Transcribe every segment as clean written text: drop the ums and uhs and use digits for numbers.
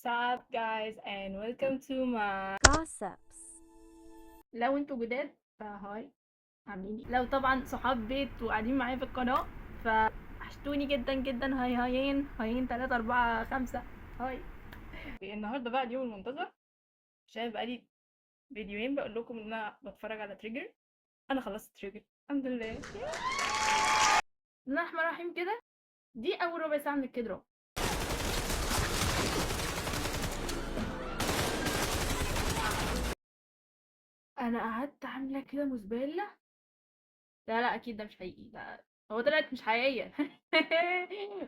What's up guys and welcome to my gossips. لو انتوا جداد فهاي عاملين ايه؟ لو طبعا صحاب بيت وقاعدين معايا في القناة فوحشتوني جدا جدا. هاي هايين 3 4 5 هاي. النهارده بقى اليوم المنتظر عشان بقالي فيديوهين بقول لكم ان انا بتفرج على تريجر. انا خلصت تريجر الحمد لله. بسم الله الرحمن الرحيم كده. دي اول ربع ساعة من الكدرة. انا قعدت عاملة كده مزبلة. لا لا اكيد ده مش حقيقي. لا هو طلعت مش حقيقية.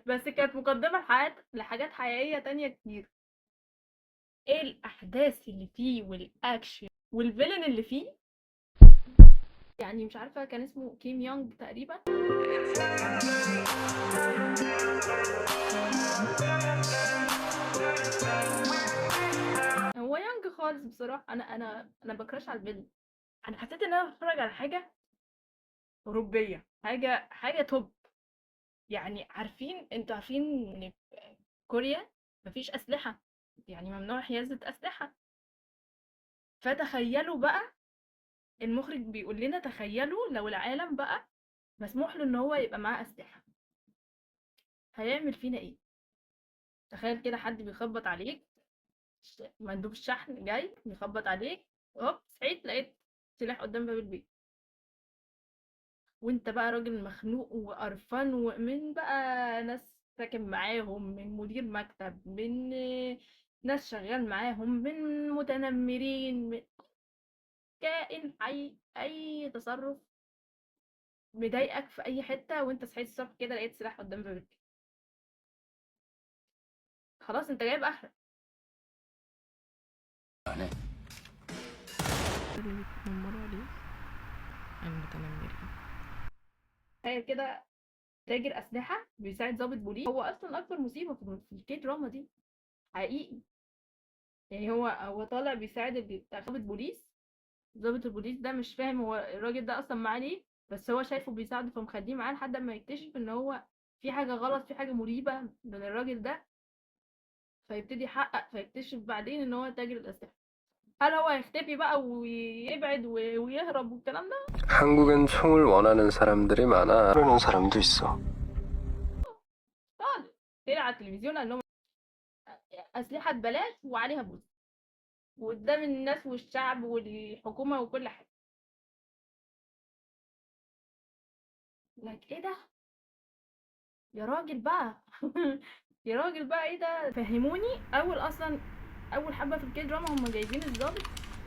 بس كانت مقدمة لحاجات حقيقية تانية كتير. ايه الاحداث اللي فيه والاكشن والفيلن اللي فيه. يعني مش عارفة كان اسمه كيم يونج تقريبا. هو يونج خالص بصراحة. انا بكراش على الفيلن. انا حسيت ان انا بتفرج على حاجة اوروبية، حاجة توب. يعني انتوا عارفين ان في كوريا مفيش اسلحة، يعني ممنوع حيازة اسلحة. فتخيلوا بقى، المخرج بيقول لنا تخيلوا لو العالم بقى مسموح له ان هو يبقى معاه اسلحة، هيعمل فينا ايه؟ تخيل كده حد بيخبط عليك، مندوب الشحن جاي بيخبط عليك، هوب صحيت لقيت سلاح قدام باب البيت، وانت بقى راجل مخنوق وقرفان، ومن بقى ناس ساكن معاهم، من مدير مكتب، من ناس شغال معاهم، من متنمرين، من كائن حي. اي تصرف مضايقك في اي حته وانت صحيت الصبح كده لقيت سلاح قدام باب البيت، خلاص انت جايب اخرك. 안 해. اللي بيتنمروا عليه المتنمرين. تخيل كده تاجر اسلحه بيساعد ضابط بوليس. هو اصلا اكبر مصيبه في الكي دراما دي حقيقي. يعني هو طالع بيساعد ضابط بوليس. ضابط البوليس ده مش فاهم هو الراجل ده اصلا معاه ليه، بس هو شايفه بيساعده فمخليه معاه لحد ما يكتشف ان هو في حاجه غلط، في حاجه مريبه من الراجل ده. فيبتدي يحقق فيكتشف بعدين ان هو تاجر الاسلحه. هل هو هيختفي بقى ويبعد ويهرب والكلام ده؟ 한국엔 총을 원하는 사람들이 많아. 그러는 사람도 있어. خالص. طلع على التلفزيون قال لهم اسلحه ببلاش وعليها بوز وقدام الناس والشعب والحكومه وكل حاجه. لك ايه ده يا راجل بقى؟ يا راجل بقى ايه ده؟ فهموني. اول حبه في الكي دراما هم جايبين الضابط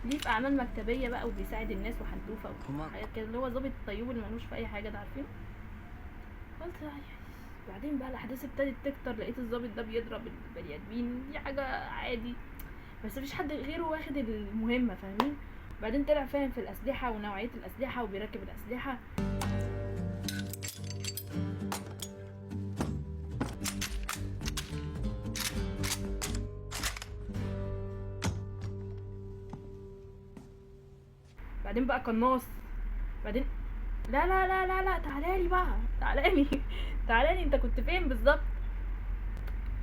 ليه في اعمال مكتبيه بقى وبيساعد الناس وحنتوفه وحاجات كده، اللي هو ضابط الطيوب اللي ملوش في اي حاجه ده، عارفين؟ قلت بعدين بقى الاحداث ابتدت تكتر، لقيت الضابط ده بيضرب البني ادمين، دي حاجه عادي بس مفيش حد غيره واخد المهمه، فاهمين؟ بعدين طلع فاهم في الاسلحه ونوعيه الاسلحه وبيركب الاسلحه. بعدين بقى قناص. بعدين لا تعالالي بقى تعالالي. تعالالي انت كنت فين بالظبط؟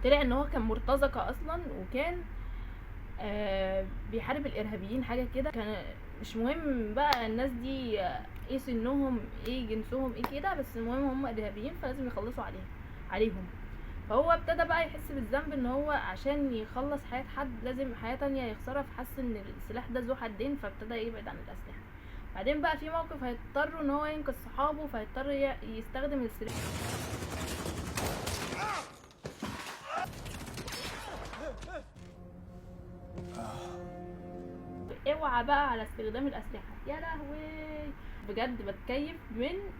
طلع ان هو كان مرتزقة اصلا، وكان بيحارب الارهابيين حاجه كده. كان مش مهم بقى الناس دي ايه سنهم ايه جنسهم ايه كده، بس المهم هم ارهابيين فلازم يخلصوا عليهم. فهو ابتدى بقى يحس بالذنب ان هو عشان يخلص حياة حد لازم حياة تانية يخسرها، فحس ان السلاح ده ذو حدين فابتدى يبعد عن الاسلحة. بعدين بقى في موقف هيضطر ان هو ينقذ صحابه فهيضطر يستخدم السلاح. اوعى بقى على استخدام الاسلحة، يا لهوي. بجد بتكيف من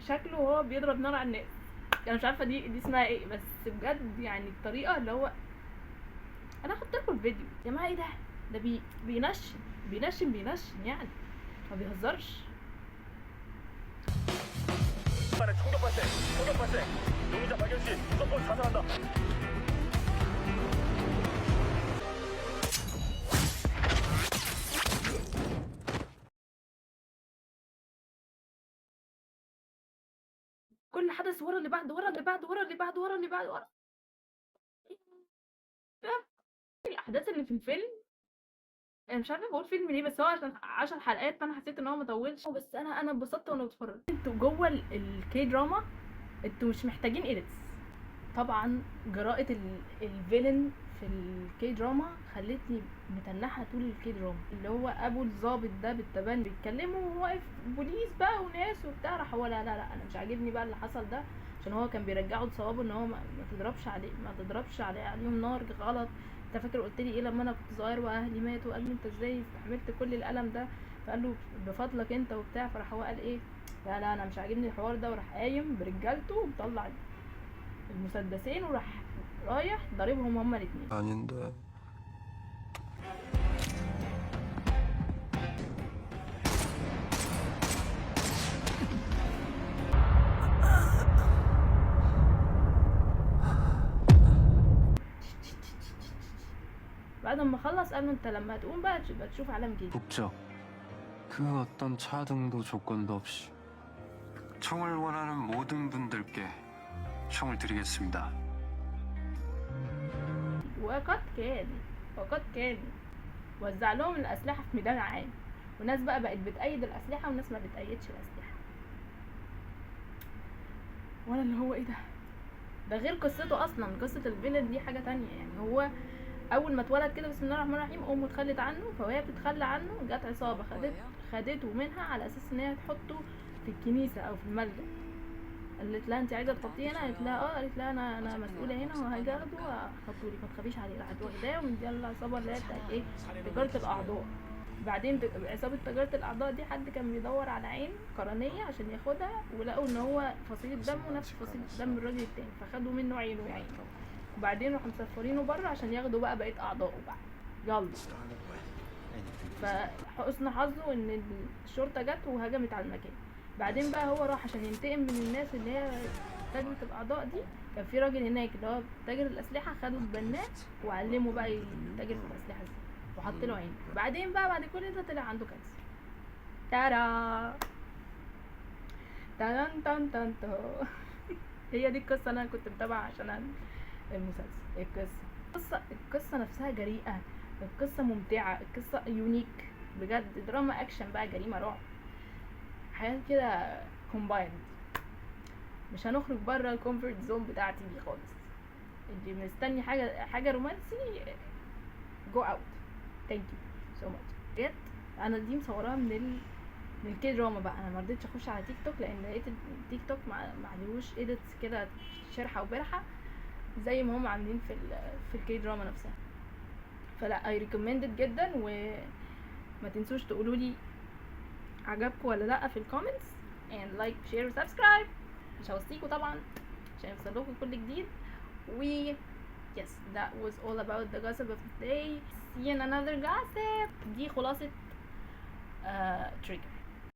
شكله وهو بيضرب نار على الناس. انا مش عارفه دي اسمها ايه، بس بجد يعني الطريقه اللي هو انا هحط لكم الفيديو يا جماعه. ايه ده؟ ده بينشن يعني، ما بيهزرش. 간의 총격 발생, 총격 발생. 용의자 발견 시 무조건 사살한다. كل حدث ورا اللي بعد ورا اللي بعد ورا اللي بعد ورا اللي بعد ورا. الاحداث اللي في الفيلم، انا مش عارفه بقول فيلم ليه، بس هو عشان 10 حلقات فانا حسيت ان هو مطولش، بس انا اتبسطت وانا بتفرج. انتوا جوه الكي دراما انتوا مش محتاجين ايديتس. طبعا جراءة الفيلن في الكي دراما خلتني متنحة طول الكي دراما، اللي هو ابو الضابط ده بالتبان بيتكلموا وواقف بوليس بقى وناس وبتاع، راح هو لا انا مش عاجبني بقى اللي حصل ده، عشان هو كان بيرجعه لصوابه ان هو ما تضربش عليهم نار غلط. انت فاكر قلت لي ايه لما انا كنت صغير واهلي ماتوا؟ قال له انت ازاي استحملت كل الالم ده؟ فقال له بفضلك انت وبتاع. فراح هو قال ايه، لا انا مش عاجبني الحوار ده، وراح قايم برجالته ومطلع المسدسين وراح رايح ضاربهم هما الاتنين. 아닌데. بعد ما خلص قال له انت لما تقوم بقى تشوف علام جديد. 목적. 그 어떤 차등도 조건도 없이 총을 원하는 모든 분들께 총을 드리겠습니다. وقد كان وزع لهم الأسلحة في ميدان عام، وناس بقى بقت بتأيد الأسلحة وناس ما بتأيدش الأسلحة. وانا اللي هو ايه ده غير قصته اصلا. قصة الفيلن دي حاجة تانية يعني. هو اول ما اتولد كده بسم الله الرحمن الرحيم امه اتخلت عنه، فوهي بتتخلى عنه جت عصابة خدته منها على اساس ان هي تحطه في الكنيسة او في الملجأ. قالت لها انت عايزه تحطيه هنا؟ قالت لها اه. قالت لها انا مسؤوله هنا وهاجي اخده واحطه لك، ما تخافيش عليه. راحت واخداه ومديها العصابه اللي هي بتاعت ايه، تجاره الاعضاء. بعدين عصابه تجاره الاعضاء دي حد كان بيدور على عين قرنيه عشان ياخدها، ولقوا ان هو فصيله دمه نفس فصيله دم الراجل التاني، فخدوا منه عينه يا عينه. وبعدين راحوا مسفرينه بره عشان ياخدوا بقى بقيه اعضائه بقى. يلا. فحسن حظه ان الشرطه جت وهجمت على المكان. بعدين بقى هو راح عشان ينتقم من الناس اللي هي تاجرة الأعضاء دي. كان في راجل هناك اللي هو تاجر الأسلحة، خده اتبناه وعلمه بقى يتاجر في الأسلحة دي وحط له عين. بعدين بقى بعد كل ده طلع عنده كانسر. تارا تان تان تان تو. هي دي القصة أنا كنت متابعة عشان المسلسل. القصة نفسها جريئة، القصة ممتعة، القصة يونيك بجد. دراما أكشن بقى، جريمة، رعب، حاجات كده كومبايند. مش هنخرج بره الكومفورت زون بتاعتي دي خالص. اللي مستني حاجه رومانسي جو اوت. ثانك يو سو ماتش. بجد انا دي مصوراها من الكي دراما بقى. انا ما رضيتش اخش على تيك توك لان لقيت التيك توك ما عليهوش ايديتس كده شرحه وبرحه زي ما هم عاملين في الكي دراما نفسها. فلا اي ريكومندد جدا. وما تنسوش تقولوا لي عجبكم ولا لا في الكومنتس. and like share وسبسكرايب. مش هوصيكوا طبعا عشان يوصلكوا كل جديد. و yes, that was all about the gossip of the day. See you in another gossip. دي خلاصة trigger.